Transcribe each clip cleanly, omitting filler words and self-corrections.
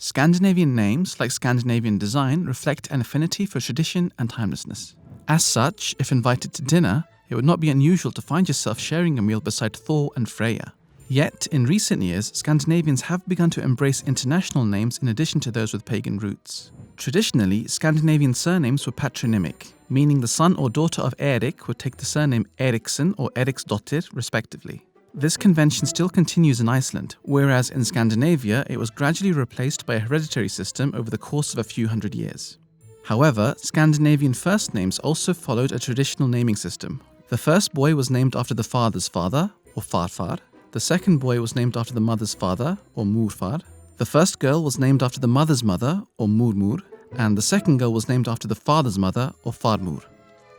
Scandinavian names, like Scandinavian design, reflect an affinity for tradition and timelessness. As such, if invited to dinner, it would not be unusual to find yourself sharing a meal beside Thor and Freya. Yet, in recent years, Scandinavians have begun to embrace international names in addition to those with pagan roots. Traditionally, Scandinavian surnames were patronymic, meaning the son or daughter of Erik would take the surname Eriksson or Eriksdottir, respectively. This convention still continues in Iceland, whereas in Scandinavia it was gradually replaced by a hereditary system over the course of a few hundred years. However, Scandinavian first names also followed a traditional naming system. The first boy was named after the father's father, or farfar. The second boy was named after the mother's father, or morfar. The first girl was named after the mother's mother, or mormor, and the second girl was named after the father's mother, or farmor.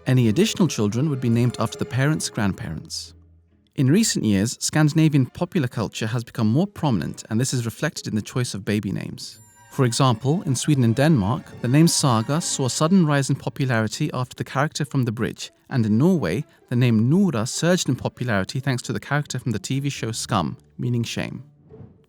Any additional children would be named after the parents' grandparents. In recent years, Scandinavian popular culture has become more prominent, and this is reflected in the choice of baby names. For example, in Sweden and Denmark, the name Saga saw a sudden rise in popularity after the character from The Bridge, and in Norway, the name Nora surged in popularity thanks to the character from the TV show Scum, meaning shame.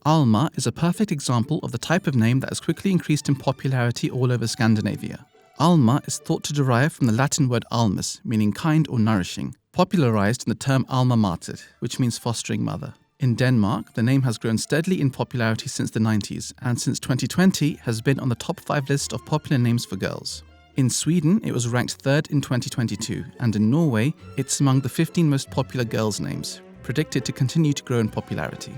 Alma is a perfect example of the type of name that has quickly increased in popularity all over Scandinavia. Alma is thought to derive from the Latin word almus, meaning kind or nourishing, popularized in the term alma mater, which means fostering mother. In Denmark, the name has grown steadily in popularity since the 90s, and since 2020 has been on the top 5 list of popular names for girls. In Sweden, it was ranked 3rd in 2022, and in Norway, it's among the 15 most popular girls' names, predicted to continue to grow in popularity.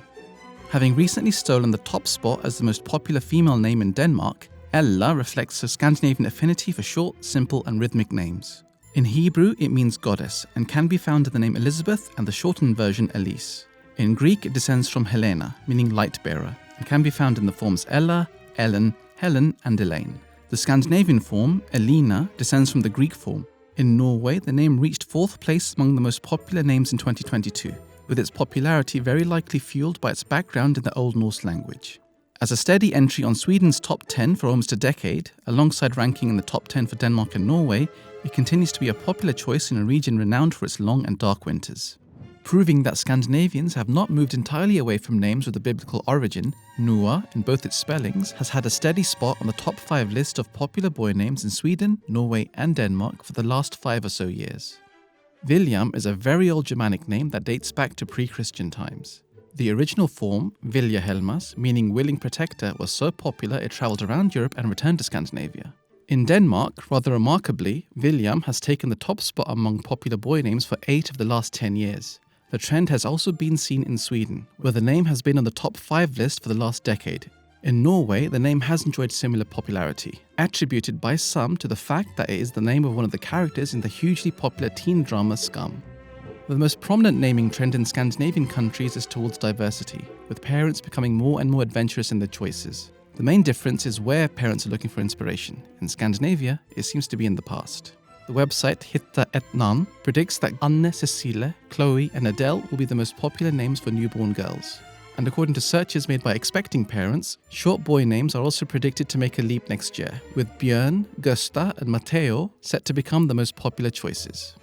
Having recently stolen the top spot as the most popular female name in Denmark, Ella reflects her Scandinavian affinity for short, simple, and rhythmic names. In Hebrew, it means goddess, and can be found in the name Elizabeth and the shortened version Elise. In Greek, it descends from Helena, meaning light bearer, and can be found in the forms Ella, Ellen, Helen, and Elaine. The Scandinavian form, Elena, descends from the Greek form. In Norway, the name reached 4th place among the most popular names in 2022, with its popularity very likely fueled by its background in the Old Norse language. As a steady entry on Sweden's top 10 for almost a decade, alongside ranking in the top 10 for Denmark and Norway, it continues to be a popular choice in a region renowned for its long and dark winters. Proving that Scandinavians have not moved entirely away from names with a biblical origin, Noah, in both its spellings, has had a steady spot on the top 5 list of popular boy names in Sweden, Norway, and Denmark for the last 5 or so years. William is a very old Germanic name that dates back to pre-Christian times. The original form, Viljahelmas, meaning willing protector, was so popular it travelled around Europe and returned to Scandinavia. In Denmark, rather remarkably, William has taken the top spot among popular boy names for 8 of the last 10 years. The trend has also been seen in Sweden, where the name has been on the top 5 list for the last decade. In Norway, the name has enjoyed similar popularity, attributed by some to the fact that it is the name of one of the characters in the hugely popular teen drama Scum. The most prominent naming trend in Scandinavian countries is towards diversity, with parents becoming more and more adventurous in their choices. The main difference is where parents are looking for inspiration. In Scandinavia, it seems to be in the past. The website Hitta ett namn predicts that Anne, Cecile, Chloe, and Adele will be the most popular names for newborn girls. And according to searches made by expecting parents, short boy names are also predicted to make a leap next year, with Björn, Gösta, and Matteo set to become the most popular choices.